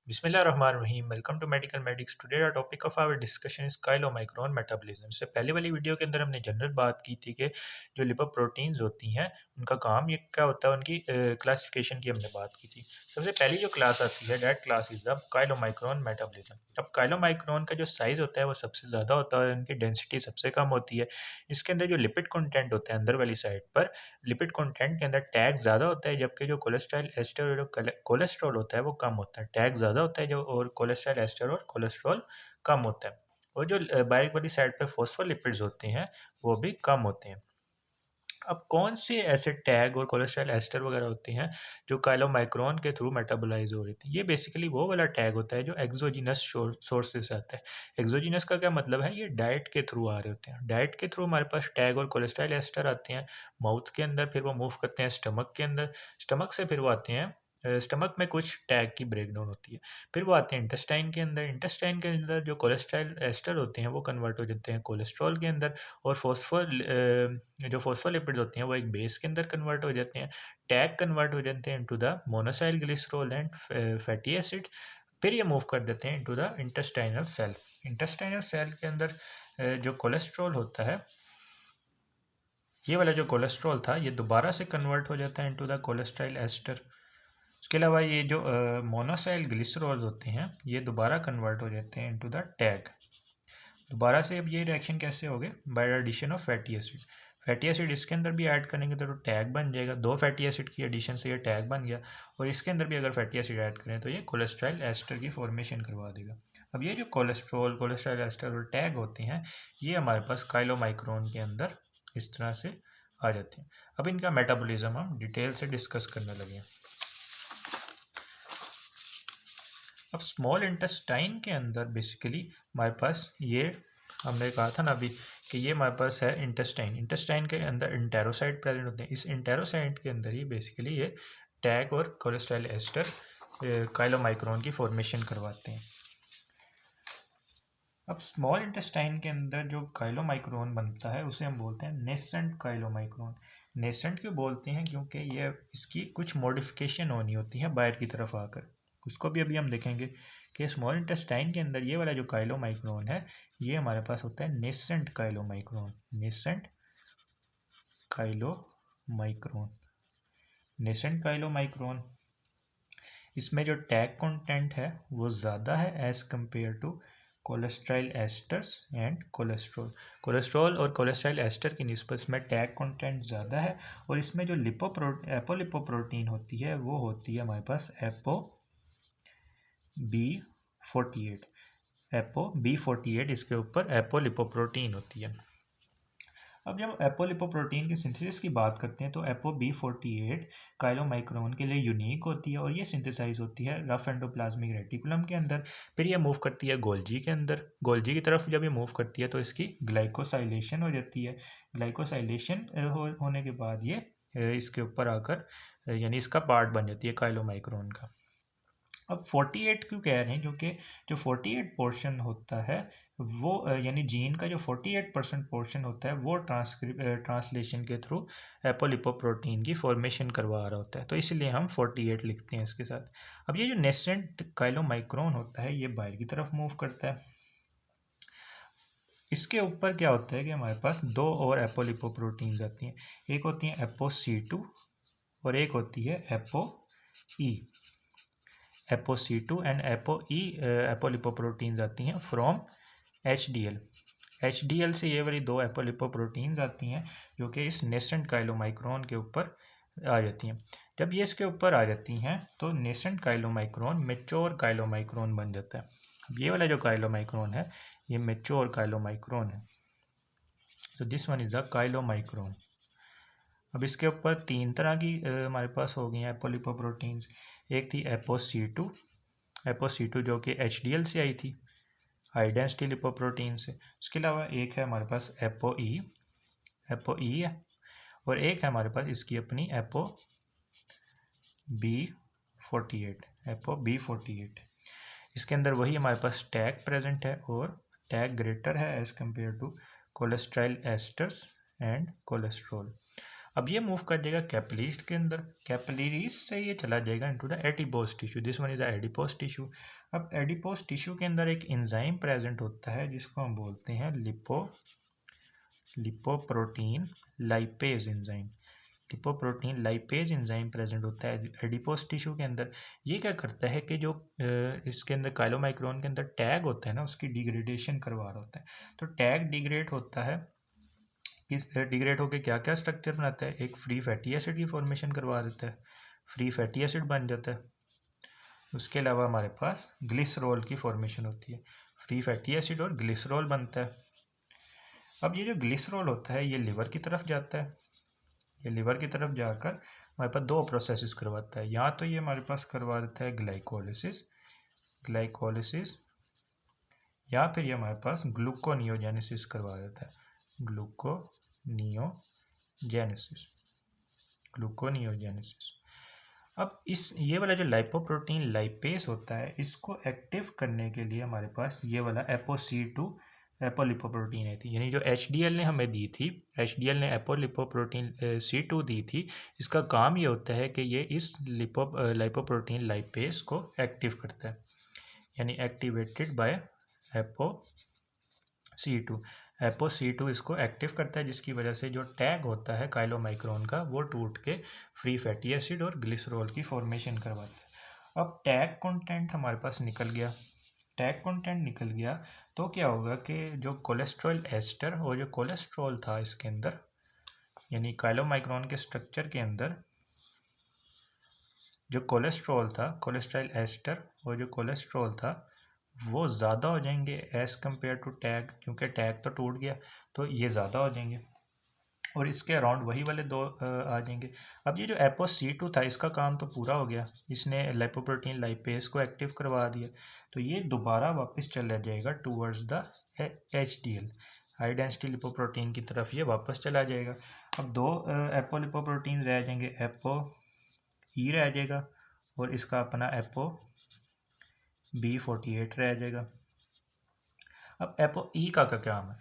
बिस्मिल्लाहिर्रहमानिर्रहीम welcome to medical medics. Today the topic of our discussion is chylomicron metabolism. इससे पहले वाली video के अंदर हमने जनरल बात की थी कि जो लिपोप्रोटीन्स होती हैं उनका काम ये क्या होता है, उनकी क्लासिफिकेशन की हमने बात की थी। सबसे पहली जो क्लास आती है that class is the chylomicron metabolism. अब काइलोमाइक्रोन का जो साइज़ होता है वो सबसे ज़्यादा होता है और इनकी डेंसिटी सबसे कम होती है। इसके अंदर जो लिपिड कंटेंट होता है अंदर वाली साइड पर, लिपिड कंटेंट के अंदर टैग ज़्यादा होता है, जबकि जो कोलेस्ट्रॉल एस्टर और जो कोलेस्ट्रॉल होता है वो कम होता है। टैग ज़्यादा होता है जो, और कोलेस्ट्रॉल एस्टर और कोलेस्ट्रॉल कम होता है। और जो बारीक वाली साइड पे फॉस्फोलिपिड्स होते हैं वो भी कम होते हैं। अब कौन से ऐसे टैग और कोलेस्ट्रॉल एस्टर वगैरह होते हैं जो काइलोमाइक्रोन के थ्रू मेटाबोलाइज हो रहे थे? ये बेसिकली वो वाला टैग होता है जो एक्सोजिनस सोर्सेज से आता है। एक्सोजिनस का क्या मतलब है? ये डाइट के थ्रू आ रहे होते हैं। डाइट के थ्रू हमारे पास टैग और कोलेस्ट्रॉल एस्टर आते हैं माउथ के अंदर, फिर वो मूव करते हैं स्टमक के अंदर। स्टमक से फिर वो आते हैं, स्टमक में कुछ टैग की ब्रेकडाउन होती है, फिर वो आते हैं इंटेस्टाइन के अंदर। इंटेस्टाइन के अंदर जो कोलेस्ट्रॉल एस्टर होते हैं वो कन्वर्ट हो जाते हैं कोलेस्ट्रॉल के अंदर, और जो फॉस्फोलिपिड्स होते हैं वो एक बेस के अंदर कन्वर्ट हो जाते हैं। टैग कन्वर्ट हो जाते हैं into the monoacylglycerol and fatty acid. फिर ये मूव कर देते हैं into the intestinal cell. Intestinal cell के अंदर जो कोलेस्ट्रॉल होता है, ये वाला जो कोलेस्ट्रॉल था ये दोबारा से कन्वर्ट हो जाता है इनटू द कोलेस्ट्रॉल एस्टर। उसके अलावा ये जो मोनोसाइल ग्लिसरॉल होते हैं ये दोबारा कन्वर्ट हो जाते हैं इनटू द टैग। दोबारा से अब ये रिएक्शन कैसे हो गए? By addition of fatty acid. Fatty acid इसके अंदर भी ऐड करेंगे तो टैग बन जाएगा। दो फैटी एसिड की एडिशन से ये टैग बन गया, और इसके अंदर भी अगर फैटी एसिड ऐड करें तो ये कोलेस्ट्रॉल एस्टर की फॉर्मेशन करवा देगा। अब ये जो कोलेस्ट्रॉल, कोलेस्ट्रॉल एस्टर और टैग होते हैं ये हमारे पास काइलोमाइक्रोन के अंदर इस तरह से आ जाते हैं। अब इनका मेटाबॉलिज्म हम डिटेल से डिस्कस करने लगे हैं। अब स्मॉल इंटेस्टाइन के अंदर बेसिकली हमारे पास ये, हमने कहा था ना अभी कि ये हमारे पास है इंटेस्टाइन। इंटेस्टाइन के अंदर इंटेरोसाइट प्रेजेंट होते हैं। इस इंटेरोसाइट के अंदर ही बेसिकली ये टैग और कोलेस्ट्रॉल एस्टर काइलोमाइक्रोन की फॉर्मेशन करवाते हैं। अब स्मॉल इंटेस्टाइन के अंदर जो काइलोमाइक्रोन बनता है उसे हम बोलते हैं नेसेंट काइलोमाइक्रोन। नेसेंट क्यों बोलते हैं? क्योंकि ये इसकी कुछ मॉडिफिकेशन होनी होती है बाहर की तरफ आकर। उसको भी अभी हम देखेंगे कि स्मॉल इंटेस्टाइन के अंदर ये वाला जो काइलोमाइक्रोन है ये हमारे पास होता है nascent chylomicron. Nascent chylomicron, nascent chylomicron. इसमें जो टैग कंटेंट है वो ज़्यादा है as compared to cholesterol esters and cholesterol. Cholesterol और कोलेस्ट्रॉल एस्टर की निस्बत में टैग कंटेंट ज़्यादा है, और इसमें जो एपोलिपोप्रोटीन होती है वो होती है हमारे पास एपो B48। एपो B48 इसके ऊपर एपोलिपोप्रोटीन होती है। अब जब एपोलिपोप्रोटीन की सिंथेसिस की बात करते हैं तो एपो B48 काइलोमाइक्रोन के लिए यूनिक होती है, और ये सिंथेसाइज होती है रफ एंडोप्लाज्मिक रेटिकुलम के अंदर। फिर ये मूव करती है गोल्जी के अंदर। गोल्जी की तरफ जब ये मूव करती है तो इसकी ग्लाइकोसाइलेशन हो जाती है। ग्लाइकोसाइलेशन होने के बाद ये इसके ऊपर आकर यानी इसका पार्ट बन जाती है काइलोमाइक्रोन का। अब 48 क्यों कह रहे हैं? क्योंकि जो 48 पोर्शन होता है वो यानी जीन का जो 48% पोर्शन होता है वो ट्रांसलेशन के थ्रू एपोलिपोप्रोटीन की फॉर्मेशन करवा रहा होता है, तो इसलिए हम 48 लिखते हैं इसके साथ। अब ये जो नेसेंट काइलोमाइक्रोन होता है ये बाहर की तरफ मूव करता है। इसके ऊपर क्या होता है कि हमारे पास दो और एपोलिपोप्रोटीन्स आती हैं। एक होती है एपो C2 और एक होती है apo E। Apo C2 and apo E एपोलिपोप्रोटीन्स आती हैं फ्रॉम HDL। HDL से ये वाली दो एपोलिपोप्रोटीन्स आती हैं जो कि इस नेसेंट काइलोमाइक्रोन के ऊपर आ जाती हैं। जब ये इसके ऊपर आ जाती हैं तो नेसेंट काइलोमाइक्रोन मैच्योर काइलोमाइक्रोन बन जाता है। अब ये वाला जो काइलोमाइक्रोन है ये मैच्योर काइलोमाइक्रोन है। तो this one is the chylomicron. अब इसके ऊपर तीन तरह की हमारे पास हो गई हैं एपोलिपोप्रोटीन्स। एक थी एपो C2 जो कि HDL से आई थी, हाई डेंसिटी लिपोप्रोटीन से। उसके अलावा एक है हमारे पास एपो E है, और एक है हमारे पास इसकी अपनी एपो B48। इसके अंदर वही हमारे पास टैग प्रेजेंट है, और टैग ग्रेटर है as compared to cholesterol esters and cholesterol. अब ये मूव कर जाएगा कैपिलरीज के अंदर, कैपिलरीज से ये चला जाएगा into the adipose tissue, this one is the adipose tissue. अब एडिपोज टिश्यू के अंदर एक एंजाइम प्रेजेंट होता है जिसको हम बोलते हैं lipoprotein lipase enzyme. Lipoprotein lipase enzyme present होता है एडिपोज टिश्यू के अंदर। ये क्या करता है कि जो इसके अंदर काइलोमाइक्रोन के अंदर टैग होता है ना, उसकी डिग्रेडेशन करवा रहा होता है। तो टैग डिग्रेड होता है, किस डिग्रेड होकर क्या क्या स्ट्रक्चर बनाता है, एक फ्री फैटी एसिड की फॉर्मेशन करवा देता है, फ्री फैटी एसिड बन जाता है। उसके अलावा हमारे पास ग्लिसरॉल की फॉर्मेशन होती है, फ्री फैटी एसिड और ग्लिसरॉल बनता है। अब ये जो ग्लिसरॉल होता है ये लिवर की तरफ जाता है, ये लिवर की तरफ जाकर हमारे पास दो प्रोसेसेस करवाता है। या तो ये हमारे पास करवा देता है ग्लाइकोलिसिस, या फिर ये हमारे पास ग्लूकोनियोजेनेसिस करवा देता है, ग्लूकोनियोजेनेसिस। अब ये वाला जो लाइपोप्रोटीन लाइपेज होता है, इसको एक्टिव करने के लिए हमारे पास ये वाला एपोC2 एपोलिपोप्रोटीन है थी, यानी जो HDL ने हमें दी थी, HDL ने एपोलिपोप्रोटीन C2 दी थी। इसका काम ये होता है कि ये इस लाइपोप्रोटीन लाइपेज को एक्टिव करता है, यानी एक्टिवेटेड बाय एपोC2 इसको एक्टिव करता है, जिसकी वजह से जो टैग होता है काइलोमाइक्रोन का वो टूट के फ्री फैटी एसिड और ग्लिसरॉल की फॉर्मेशन करवाता है। अब टैग कंटेंट हमारे पास निकल गया, टैग कंटेंट निकल गया तो क्या होगा कि जो कोलेस्ट्रॉल एस्टर और जो कोलेस्ट्रॉल था इसके अंदर, यानी काइलोमाइक्रोन के स्ट्रक्चर के अंदर जो कोलेस्ट्रॉल था, कोलेस्ट्रॉल एस्टर और जो कोलेस्ट्रॉल था वो ज़्यादा हो जाएंगे एज़ कम्पेयर टू टैग, क्योंकि टैग तो टूट गया तो ये ज़्यादा हो जाएंगे और इसके अराउंड वही वाले दो आ जाएंगे। अब ये जो एपोC2 था इसका काम तो पूरा हो गया, इसने लाइपोप्रोटीन लाइपेज को एक्टिव करवा दिया, तो ये दोबारा वापस चला जाएगा towards the HDL, high density lipoprotein की तरफ ये वापस चला जाएगा। अब दो एपोलिपोप्रोटीन रह जाएंगे, एपोE रह जाएगा और इसका अपना एपोB48 रह जाएगा। अब एपोE का क्या काम है,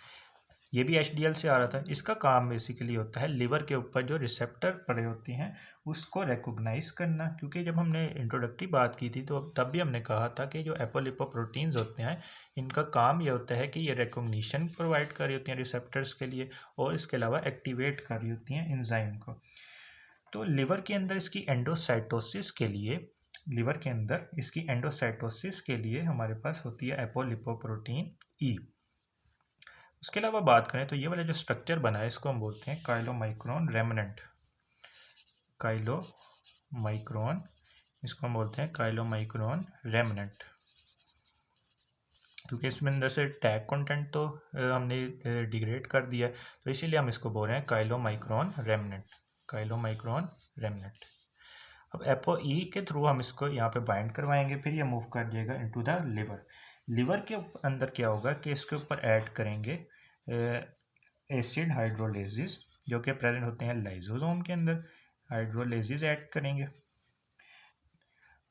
ये भी HDL से आ रहा था। इसका काम बेसिकली होता है लिवर के ऊपर जो रिसेप्टर पड़े होते हैं उसको रिकॉग्नाइज करना, क्योंकि जब हमने इंट्रोडक्टरी बात की थी तो तब भी हमने कहा था कि जो एपोलिपोप्रोटीन्स होते हैं इनका काम ये होता है कि ये रिकॉग्निशन प्रोवाइड कर रही होती हैं रिसेप्टर्स के लिए और इसके अलावा एक्टिवेट कर रही होती हैं एंजाइम को। तो लिवर के अंदर इसकी एंडोसाइटोसिस के लिए हमारे पास होती है एपोलिपोप्रोटीन E। उसके अलावा बात करें तो ये वाला जो स्ट्रक्चर बना है इसको हम बोलते हैं काइलोमाइक्रोन रेमनेंट, इसको हम बोलते हैं काइलोमाइक्रोन रेमनेंट, क्योंकि इसमें अंदर से टैग कंटेंट तो हमने डिग्रेड कर दिया है, तो इसीलिए हम इसको बोल रहे हैं काइलोमाइक्रोन रेमनेंट। अब एपोE के थ्रू हम इसको यहाँ पे बाइंड करवाएंगे, फिर ये मूव कर जाएगा इनटू द लिवर के अंदर क्या होगा कि इसके ऊपर ऐड करेंगे एसिड हाइड्रोलेसिस जो कि प्रेजेंट होते हैं लाइसोसोम के अंदर, हाइड्रोलेसिस ऐड करेंगे।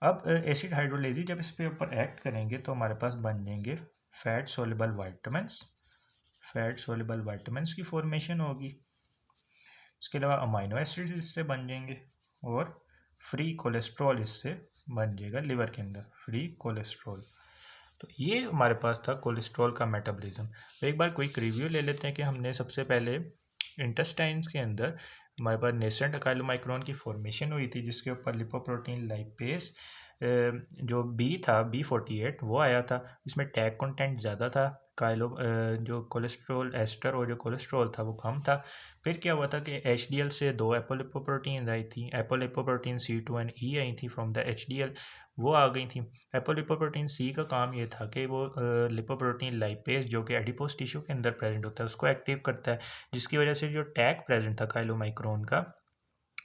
अब एसिड हाइड्रोलेसिस जब इस पे ऊपर ऐड करेंगे तो हमारे पास बन जाएंगे फैट सोल्युबल वाइटामिन्स की फॉर्मेशन होगी। इसके अलावा अमाइनो एसिड्स इससे बन जाएंगे और फ्री कोलेस्ट्रॉल इससे बन जाएगा लिवर के अंदर, फ्री कोलेस्ट्रॉल। तो ये हमारे पास था कोलेस्ट्रॉल का मेटाबॉलिज्म। तो एक बार क्विक रिव्यू ले लेते हैं कि हमने सबसे पहले इंटेस्टाइन्स के अंदर हमारे पास नेसेंट काइलोमाइक्रोन की फॉर्मेशन हुई थी जिसके ऊपर लिपोप्रोटीन लाइपेज जो B48 वो आया था, इसमें टैग कंटेंट ज़्यादा था, जो कोलेस्ट्रॉल एस्टर और जो कोलेस्ट्रॉल था वो कम था। फिर क्या हुआ था कि HDL से दो एपोलिपोप्रोटीन आई थी, एपोलिपोप्रोटीन C2 एंड E आई थी फ्रॉम द HDL, वो आ गई थी। एपोलिपोप्रोटीन C का काम ये था कि वो लिपोप्रोटीन लाइपेज जो कि एडिपोज टिश्यू के अंदर प्रेजेंट होता है उसको एक्टिव करता है, जिसकी वजह से जो टैग प्रेजेंट था काइलोमाइक्रोन का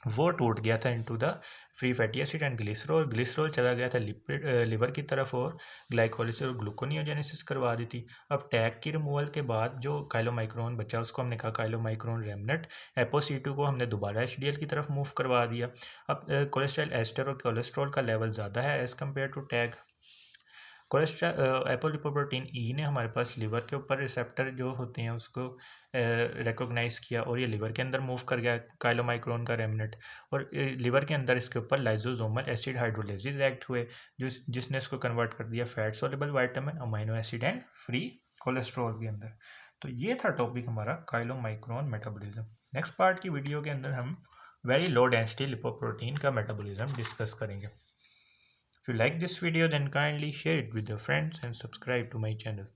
वो टूट गया था into the free fatty acid and glycerol चला गया था लिवर की तरफ और ग्लाइकोलिसिस और ग्लूकोनियोजेनेसिस करवा दी थी। अब टैग की रिमूवल के बाद जो काइलोमाइक्रोन बचा उसको हमने कहा काइलोमाइक्रोन रेमनेट, एपोC2 को हमने दोबारा HDL की तरफ मूव करवा दिया। अब कोलेस्ट्रॉल एस्टर और कोलेस्ट्रॉल का लेवल ज़्यादा है as compare to TAG. Cholesterol apolipoprotein E ने हमारे पास लिवर के ऊपर रिसेप्टर जो होते हैं उसको रिकॉग्नाइज़ किया और ये लिवर के अंदर मूव कर गया काइलोमाइक्रोन का रेमनेट, और लिवर के अंदर इसके ऊपर लाइसोसोमल एसिड हाइड्रोलाइसिस एक्ट हुए जिसने इसको कन्वर्ट कर दिया fat soluble vitamin, amino acid and free cholesterol के अंदर। तो ये था टॉपिक हमारा काइलोमाइक्रोन मेटाबॉलिज्म। नेक्स्ट पार्ट की वीडियो के अंदर हम वेरी लो डेंसिटी लिपोप्रोटीन का मेटाबॉलिज्म डिस्कस करेंगे। If you like this video, then kindly share it with your friends and subscribe to my channel.